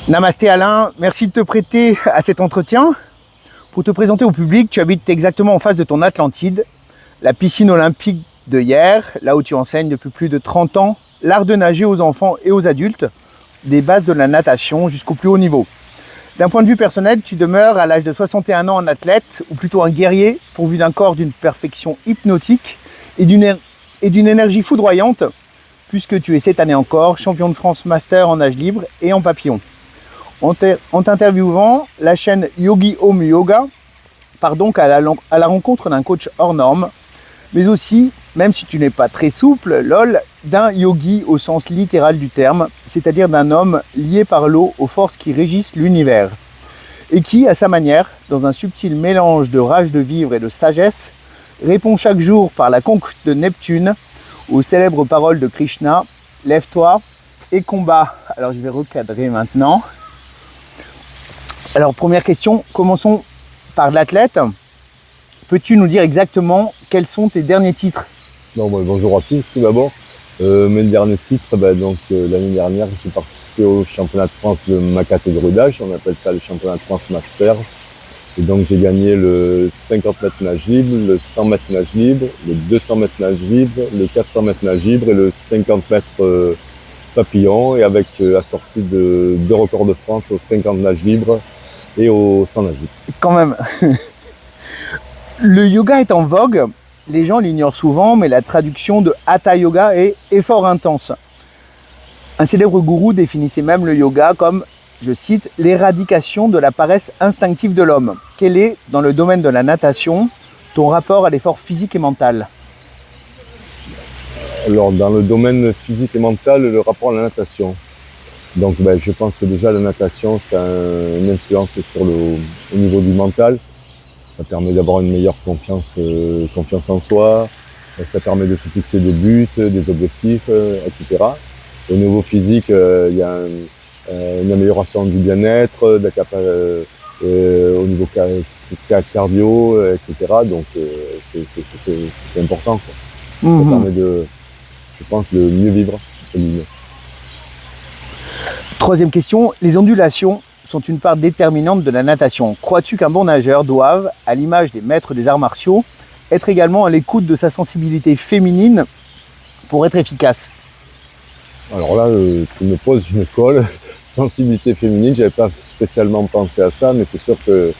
Namasté Alain, merci de te prêter à cet entretien. Pour te présenter au public, tu habites exactement en face de ton Atlantide, la piscine olympique de Hyères, là où tu enseignes depuis plus de 30 ans l'art de nager aux enfants et aux adultes, des bases de la natation jusqu'au plus haut niveau. D'un point de vue personnel, tu demeures à l'âge de 61 ans un athlète, ou plutôt un guerrier, pourvu d'un corps d'une perfection hypnotique et d'une énergie foudroyante, puisque tu es cette année encore champion de France master en nage libre et en papillon. En t'interviewant, la chaîne Yogi Home Yoga part donc à la rencontre d'un coach hors norme, mais aussi, même si tu n'es pas très souple, lol, d'un yogi au sens littéral du terme, c'est-à-dire d'un homme lié par l'eau aux forces qui régissent l'univers, et qui, à sa manière, dans un subtil mélange de rage de vivre et de sagesse, répond chaque jour par la conque de Neptune aux célèbres paroles de Krishna, lève-toi et combat. Alors je vais recadrer maintenant. Alors première question, commençons par l'athlète. Peux-tu nous dire exactement quels sont tes derniers titres? Bonjour à tous tout d'abord. Mes derniers titres, l'année dernière, j'ai participé au championnat de France de ma catégorie d'âge, on appelle ça le championnat de France master. Et donc j'ai gagné le 50 mètres nage libre, le 100 mètres nage libre, le 200 mètres nage libre, le 400 mètres nage libre et le 50 mètres papillon, et avec assorti de 2 records de France au 50 nage libre et au 100 nage libre. Quand même. Le yoga est en vogue, les gens l'ignorent souvent, mais la traduction de Hatha Yoga est effort intense. Un célèbre gourou définissait même le yoga comme, je cite, l'éradication de la paresse instinctive de l'homme. Quel est, dans le domaine de la natation, ton rapport à l'effort physique et mental? Alors, dans le domaine physique et mental, le rapport à la natation. Donc, je pense que déjà la natation, ça a une influence sur au niveau du mental. Ça permet d'avoir une meilleure confiance en soi. Ça permet de se fixer des buts, des objectifs, etc. Au niveau phytique, il y a une amélioration du bien-être, au niveau cardio, etc. Donc, c'est important, quoi. Ça permet je pense, de mieux vivre. Troisième question, les ondulations sont une part déterminante de la natation. Crois-tu qu'un bon nageur doive, à l'image des maîtres des arts martiaux, être également à l'écoute de sa sensibilité féminine pour être efficace? Alors là, tu me poses une colle. Sensibilité féminine, j'avais pas spécialement pensé à ça, mais c'est sûr que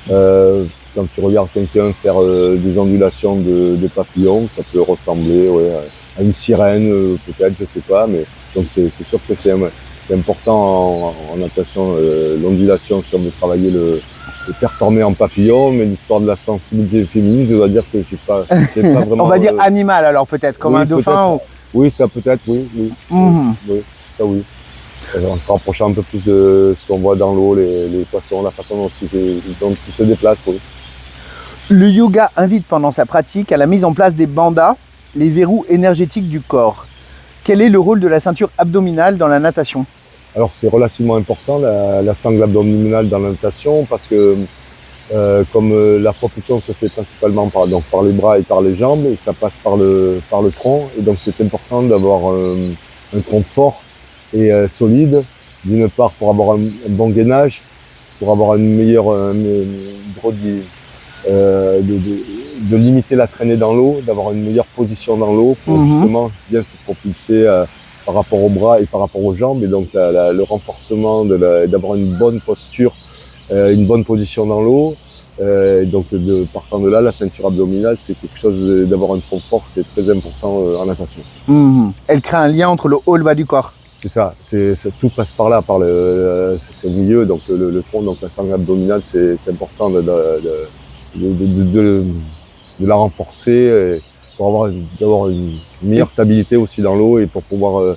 quand tu regardes quelqu'un faire des ondulations de papillons, ça peut ressembler à une sirène, peut-être, je sais pas, mais donc c'est sûr que c'est important en natation, l'ondulation, si on veut travailler le performer en papillon, mais l'histoire de la sensibilité féminine, je dois dire que j'ai pas vraiment... On va dire animal alors peut-être, comme un dauphin ou... Oui, ça peut-être, oui. Oui, ça oui. En se rapprochant un peu plus de ce qu'on voit dans l'eau, les poissons, la façon dont ils se déplacent, oui. Le yoga invite pendant sa pratique à la mise en place des bandas, les verrous énergétiques du corps. Quel est le rôle de la ceinture abdominale dans la natation? Alors c'est relativement important, la sangle abdominale dans la natation, parce que comme la propulsion se fait principalement par les bras et par les jambes, et ça passe par le tronc, et donc c'est important d'avoir un tronc fort et solide, d'une part pour avoir un bon gainage, pour avoir une meilleure de limiter la traînée dans l'eau, d'avoir une meilleure position dans l'eau pour justement bien se propulser par rapport aux bras et par rapport aux jambes, et donc le renforcement d'avoir une bonne posture, une bonne position dans l'eau. Donc partant de là, la ceinture abdominale, c'est quelque chose d'avoir un tronc fort, c'est très important en natation. Elle crée un lien entre le haut et le bas du corps. C'est ça, tout passe par là, c'est le milieu, donc le tronc, donc la sangle abdominale, c'est important de la renforcer pour avoir une meilleure stabilité aussi dans l'eau et pour pouvoir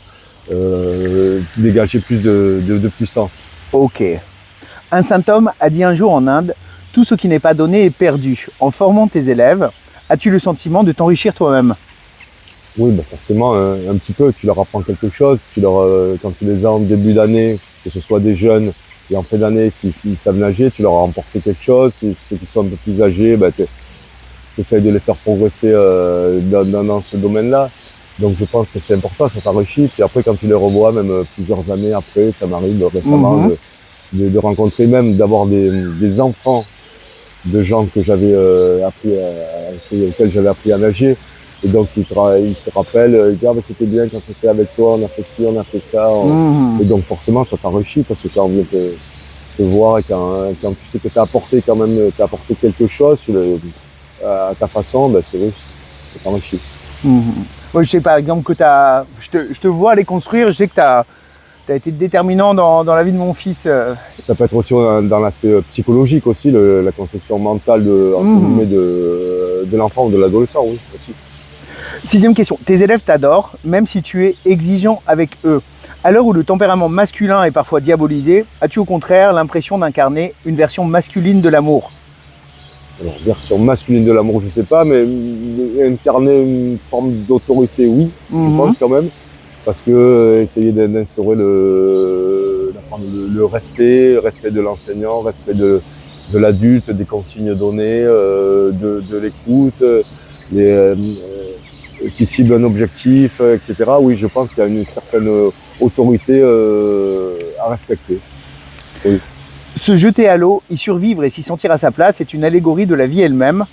dégager plus de puissance. Ok. Un saint homme a dit un jour en Inde, tout ce qui n'est pas donné est perdu. En formant tes élèves, as-tu le sentiment de t'enrichir toi-même? Oui, forcément, un petit peu, tu leur apprends quelque chose, quand tu les as en début d'année, que ce soit des jeunes, et en fin d'année, s'ils savent nager, tu leur as apporté quelque chose. Ceux qui sont un peu plus âgés, tu essayes de les faire progresser dans ce domaine-là. Donc je pense que c'est important, ça t'enrichit. Puis après, quand tu les revois, même plusieurs années après, ça m'arrive récemment de rencontrer, même d'avoir des enfants de gens que j'avais auxquels j'avais appris à nager. Et donc ils se rappellent, ils disent ah, c'était bien quand c'était avec toi, on a fait ci, on a fait ça. Et donc forcément ça t'enrichit parce que quand on vient te voir et quand tu sais que tu as apporté quand même, t'as apporté quelque chose à ta façon, ben c'est vrai, ça t'enrichit. Moi, je sais par exemple que je te vois les construire, je sais que tu as été déterminant dans la vie de mon fils. Ça peut être aussi dans l'aspect psychologique aussi, la construction mentale de l'enfant ou de l'adolescent, oui, aussi. 6e question, tes élèves t'adorent, même si tu es exigeant avec eux. À l'heure où le tempérament masculin est parfois diabolisé, as-tu au contraire l'impression d'incarner une version masculine de l'amour? Alors, version masculine de l'amour, je ne sais pas, mais incarner une forme d'autorité, oui, je pense quand même. Parce que essayer d'instaurer le respect de l'enseignant, respect de l'adulte, des consignes données, de l'écoute, qui cible un objectif, etc. Oui, je pense qu'il y a une certaine autorité à respecter. Oui. Se jeter à l'eau, y survivre et s'y sentir à sa place est une allégorie de la vie elle-même.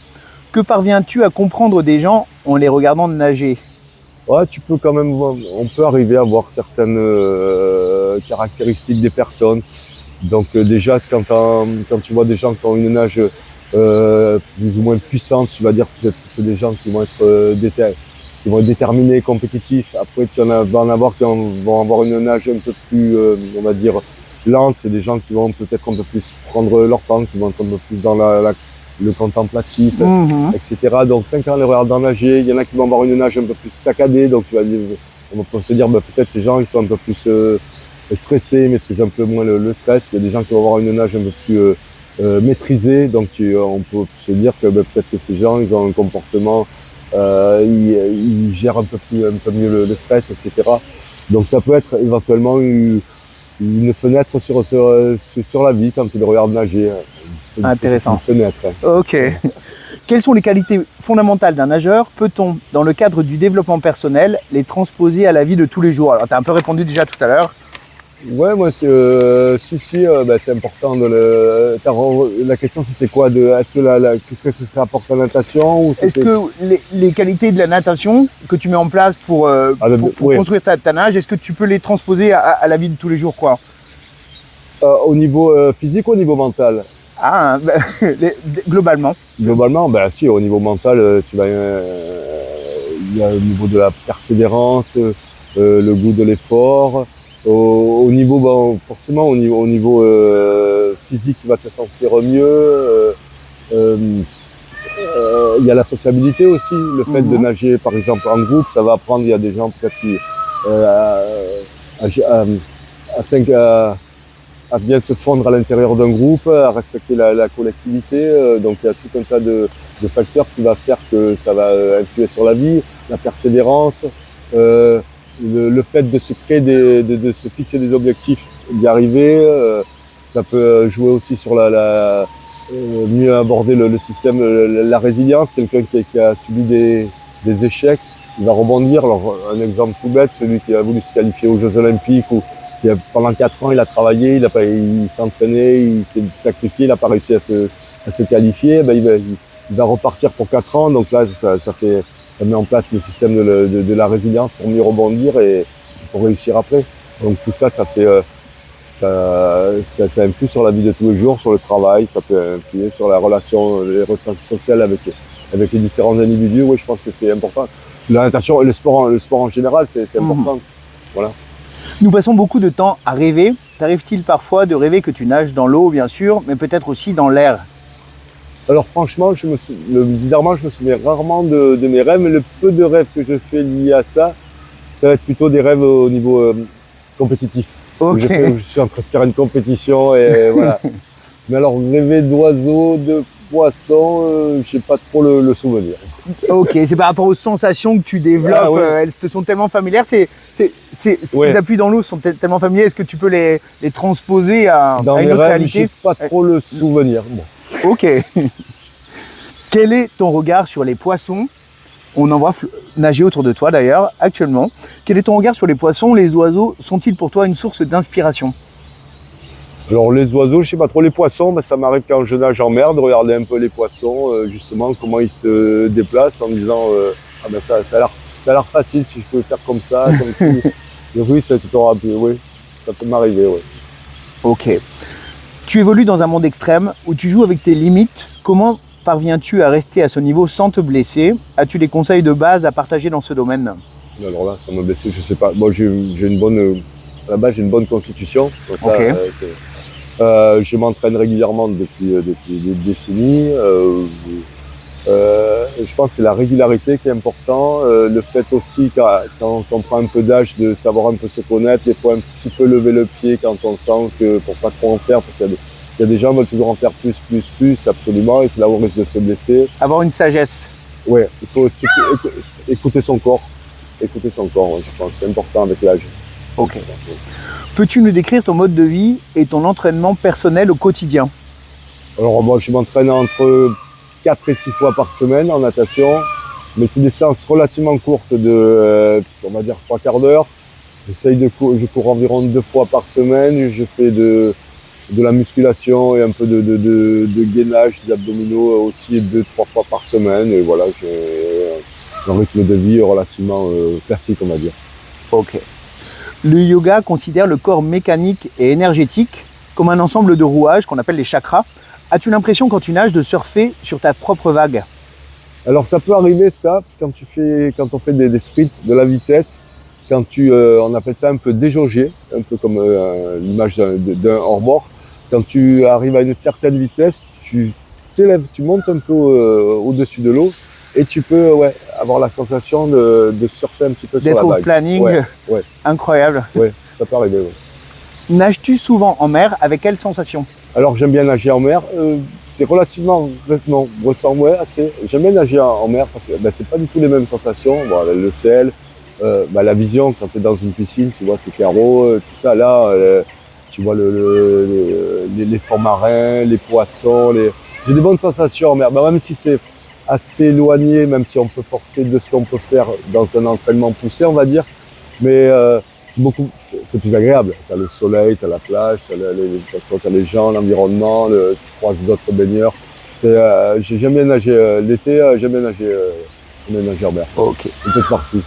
Que parviens-tu à comprendre des gens en les regardant nager? Ouais, tu peux quand même, on peut arriver à voir certaines caractéristiques des personnes. Donc déjà, quand tu vois des gens qui ont une nage plus ou moins puissante, tu vas dire que c'est des gens qui vont être déterminés, compétitifs. Après, vas en avoir qui vont avoir une nage un peu plus, on va dire, lente. C'est des gens qui vont peut-être un peu plus prendre leur temps, qui vont être un peu plus dans le contemplatif, etc. Donc, quand on les regarde nager, il y en a qui vont avoir une nage un peu plus saccadée. Donc, on peut se dire, peut-être ces gens, ils sont un peu plus stressés, maîtrisent un peu moins le stress. Il y a des gens qui vont avoir une nage un peu plus maîtrisée. Donc, on peut se dire que peut-être que ces gens, ils ont un comportement, ils gèrent un peu mieux le stress, etc. Donc, ça peut être éventuellement une fenêtre sur la vie quand tu les regardes nager. Intéressant. Une fenêtre. Ok. Quelles sont les qualités fondamentales d'un nageur? Peut-on, dans le cadre du développement personnel, les transposer à la vie de tous les jours? Alors, tu as un peu répondu déjà tout à l'heure. Ouais, moi, c'est important la question, c'était quoi? Qu'est-ce que ça apporte la natation? Est-ce que les qualités de la natation que tu mets en place pour construire ta nage, est-ce que tu peux les transposer à la vie de tous les jours, quoi? Au niveau physique ou au niveau mental? Ah, globalement. Globalement, si, au niveau mental, il y a au niveau de la persévérance, le goût de l'effort. Au niveau, forcément, au niveau physique, tu vas te sentir mieux. Il y a la sociabilité aussi, le fait de nager, par exemple, en groupe, ça va apprendre. Il y a des gens peut-être qui à bien se fondre à l'intérieur d'un groupe, à respecter la collectivité. Donc il y a tout un tas de facteurs qui va faire que ça va influer sur la vie, la persévérance, le fait de se créer de se fixer des objectifs, d'y arriver. Ça peut jouer aussi sur mieux aborder le système, la résilience. Quelqu'un qui a subi des échecs, il va rebondir. Alors un exemple tout bête, celui qui a voulu se qualifier aux Jeux Olympiques ou pendant 4 ans, il a travaillé, il s'est entraîné, il s'est sacrifié, il n'a pas réussi à se qualifier. Il va repartir pour 4 ans. Donc là, ça met en place le système de la résilience pour mieux rebondir et pour réussir après. Donc tout ça, ça influe sur la vie de tous les jours, sur le travail, ça peut influer sur les relations sociales avec les différents individus. Oui, je pense que c'est important. La natation et le sport en général, c'est important. Voilà. Nous passons beaucoup de temps à rêver. T'arrive-t-il parfois de rêver que tu nages dans l'eau, bien sûr, mais peut-être aussi dans l'air? Alors franchement, bizarrement, je me souviens rarement de mes rêves, mais le peu de rêves que je fais liés à ça, ça va être plutôt des rêves au niveau compétitif. Okay. Je suis en train de faire une compétition et voilà. Mais alors rêver d'oiseaux, de poissons, je n'ai pas trop le souvenir. Ok, c'est par rapport aux sensations que tu développes, elles te sont tellement familières, ces appuis dans l'eau sont tellement familiers, est-ce que tu peux les transposer à une autre réalité? Je n'ai pas trop le souvenir. Bon. Ok. Quel est ton regard sur les poissons? On en voit nager autour de toi d'ailleurs, actuellement. Quel est ton regard sur les poissons? Les oiseaux sont-ils pour toi une source d'inspiration? Alors les oiseaux, je sais pas trop, les poissons, ben, ça m'arrive quand je nage en mer de regarder un peu les poissons, justement comment ils se déplacent en disant ah ben ça a l'air facile si je pouvais faire comme ça, comme si... Oui, oui, ça peut m'arriver, oui. Ok. Tu évolues dans un monde extrême où tu joues avec tes limites. Comment parviens-tu à rester à ce niveau sans te blesser? As-tu des conseils de base à partager dans ce domaine? Alors là, ça m'a blessé, je sais pas. Moi, j'ai une bonne, à la base, j'ai une bonne constitution. Donc ça, Ok. je m'entraîne régulièrement depuis des décennies. Je pense que c'est la régularité qui est important. Le fait aussi, quand on prend un peu d'âge, de savoir un peu se connaître, des fois un petit peu lever le pied quand on sent que pour pas trop en faire, parce qu'il y a des gens qui veulent toujours en faire plus, absolument, et c'est là où on risque de se blesser. Avoir une sagesse. Ouais, il faut aussi écouter son corps. Écouter son corps, ouais, je pense, c'est important avec l'âge. Ok. Peux-tu nous décrire ton mode de vie et ton entraînement personnel au quotidien? Alors moi, je m'entraîne entre 4 et 6 fois par semaine en natation, mais c'est des séances relativement courtes de, on va dire, 3/4 d'heure. Je cours environ 2 fois par semaine, je fais de la musculation et un peu de gainage, d'abdominaux aussi 2-3 fois par semaine, et voilà, j'ai un rythme de vie relativement classique, on va dire. Ok. Le yoga considère le corps mécanique et énergétique comme un ensemble de rouages qu'on appelle les chakras. As-tu l'impression quand tu nages de surfer sur ta propre vague? Alors ça peut arriver ça, quand on fait des sprints, de la vitesse, on appelle ça un peu déjauger, un peu comme l'image d'un hors-bord. Quand tu arrives à une certaine vitesse, tu t'élèves, tu montes un peu au-dessus de l'eau et tu peux avoir la sensation de surfer un petit peu sur la vague. D'être au planning, ouais. incroyable. Ouais, ça peut arriver, ouais. Nages-tu souvent en mer? Avec quelle sensation? Alors j'aime bien nager en mer, c'est relativement, non, assez. J'aime bien nager en mer parce que c'est pas du tout les mêmes sensations. Bon, le sel, la vision quand tu es dans une piscine, tu vois tes carreaux, tout ça là, tu vois les fonds marins, les poissons, j'ai des bonnes sensations en mer, même si c'est assez éloigné, même si on peut forcer de ce qu'on peut faire dans un entraînement poussé, on va dire, mais c'est plus agréable. T'as le soleil, t'as la plage, t'as les gens, l'environnement, tu croises d'autres baigneurs. J'aime bien nager l'été, j'aime bien nager en mer. Ok. Un peu partout.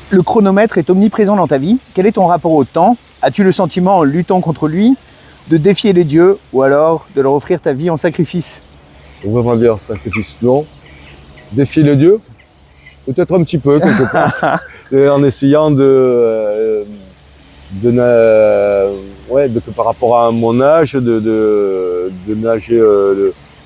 Le chronomètre est omniprésent dans ta vie. Quel est ton rapport au temps? As-tu le sentiment, en luttant contre lui, de défier les dieux ou alors de leur offrir ta vie en sacrifice? On va vraiment dire sacrifice, non. Défier les dieux, peut-être un petit peu, quelque part. En essayant que par rapport à mon âge, de nager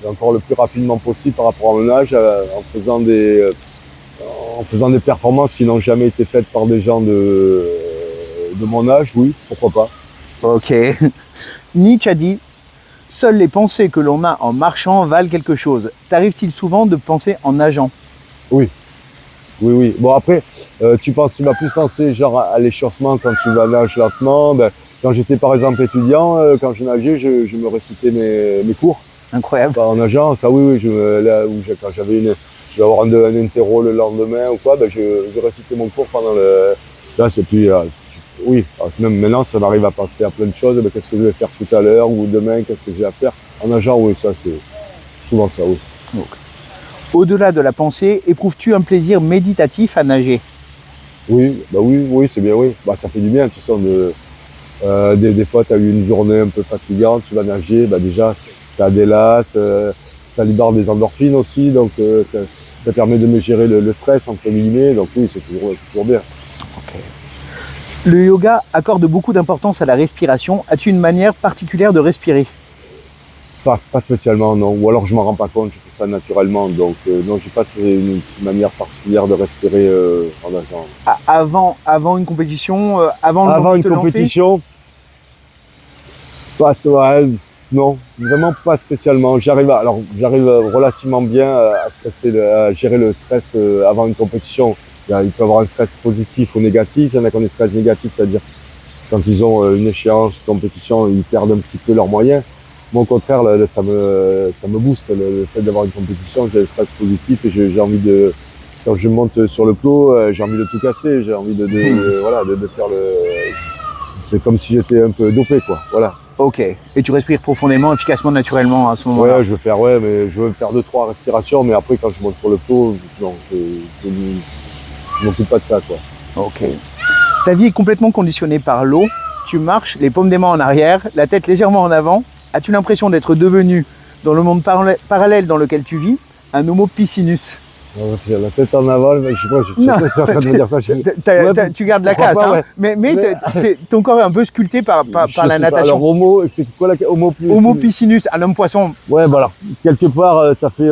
encore le plus rapidement possible par rapport à mon âge, en faisant des performances qui n'ont jamais été faites par des gens de mon âge, oui, pourquoi pas. Ok. Nietzsche a dit « Seules les pensées que l'on a en marchant valent quelque chose ». T'arrive-t-il souvent de penser en nageant? Oui. Oui. Bon après, tu vas plus penser genre à l'échauffement quand tu vas nager lentement. Quand j'étais par exemple étudiant, quand je nageais, je me récitais mes cours. Incroyable. En nageant, ça oui, quand j'avais je vais avoir un interro le lendemain ou quoi, je récitais mon cours pendant le... Là c'est plus... oui, même maintenant ça m'arrive à penser à plein de choses, qu'est-ce que je vais faire tout à l'heure ou demain, qu'est-ce que j'ai à faire. En nageant, oui, ça c'est souvent ça, oui. Okay. Au-delà de la pensée, éprouves-tu un plaisir méditatif à nager? Oui, oui, c'est bien, oui. Ça fait du bien, de toute façon. Des fois, tu as eu une journée un peu fatigante, tu vas nager, déjà, ça délasse, ça libère des endorphines aussi, donc ça permet de me gérer le stress, entre guillemets, donc oui, c'est toujours bien. Okay. Le yoga accorde beaucoup d'importance à la respiration. As-tu une manière particulière de respirer? Pas spécialement, non. Ou alors je m'en rends pas compte, je fais ça naturellement. Donc non, j'ai pas une manière particulière de respirer en nageant. Avant une compétition, avant une compétition, non, vraiment pas spécialement. J'arrive relativement bien à gérer le stress avant une compétition. Il peut y avoir un stress positif ou négatif. Il y en a qui ont des stress négatifs, c'est-à-dire quand ils ont une échéance, une compétition, ils perdent un petit peu leurs moyens. Moi, au contraire, ça me booste, le fait d'avoir une compétition, j'ai le stress positif et j'ai envie de quand je monte sur le plot, j'ai envie de tout casser, j'ai envie voilà, de faire le... C'est comme si j'étais un peu dopé, quoi, voilà. Ok. Et tu respires profondément, efficacement, naturellement à ce moment-là? Ouais, je veux faire 2-3 respirations, mais après, quand je monte sur le plot, non, je m'occupe pas de ça, quoi. Ok. Ta vie est complètement conditionnée par l'eau. Tu marches, les paumes des mains en arrière, la tête légèrement en avant. As-tu l'impression d'être devenu, dans le monde parallèle dans lequel tu vis, un homo piscinus? La tête en avant, je sais pas, je suis en train de me dire ça. Tu gardes la classe, pas, hein. ouais. Mais ton corps est un peu sculpté par la natation. Alors, homo, c'est quoi homo piscinus? Homo piscinus, un homme poisson. Ouais, voilà. Quelque part, ça fait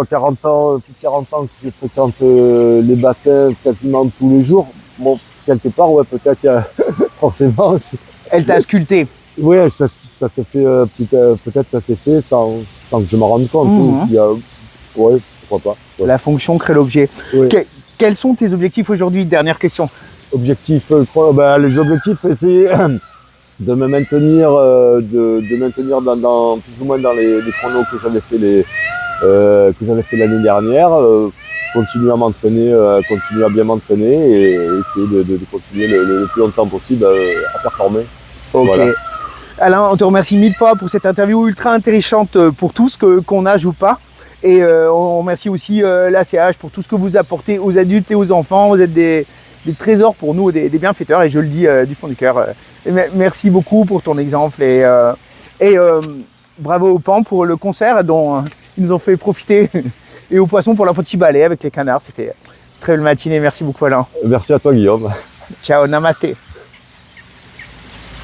40 ans, plus de 40 ans que je fréquente les bassins quasiment tous les jours. Bon, quelque part, ouais, peut-être, forcément. Elle t'a sculpté. Ouais, ça s'est fait, peut-être ça s'est fait sans que je m'en rende compte. Ouais, pourquoi pas. Ouais. La fonction crée l'objet. Ouais. Quels sont tes objectifs aujourd'hui? Dernière question. Objectif, les objectifs, essayer de me maintenir, de maintenir dans plus ou moins dans les chronos que j'avais fait l'année dernière, continuer à m'entraîner, continuer à bien m'entraîner et essayer de continuer le plus longtemps possible à performer. Ok. Voilà. Alain, on te remercie 1000 fois pour cette interview ultra intéressante pour tous, qu'on nage ou pas. Et on remercie aussi l'ACH pour tout ce que vous apportez aux adultes et aux enfants. Vous êtes des trésors pour nous, des bienfaiteurs, et je le dis du fond du cœur. Merci beaucoup pour ton exemple et bravo aux Pans pour le concert dont ils nous ont fait profiter et aux Poissons pour leur petit balai avec les canards. C'était une très belle matinée. Merci beaucoup, Alain. Merci à toi, Guillaume. Ciao, namasté.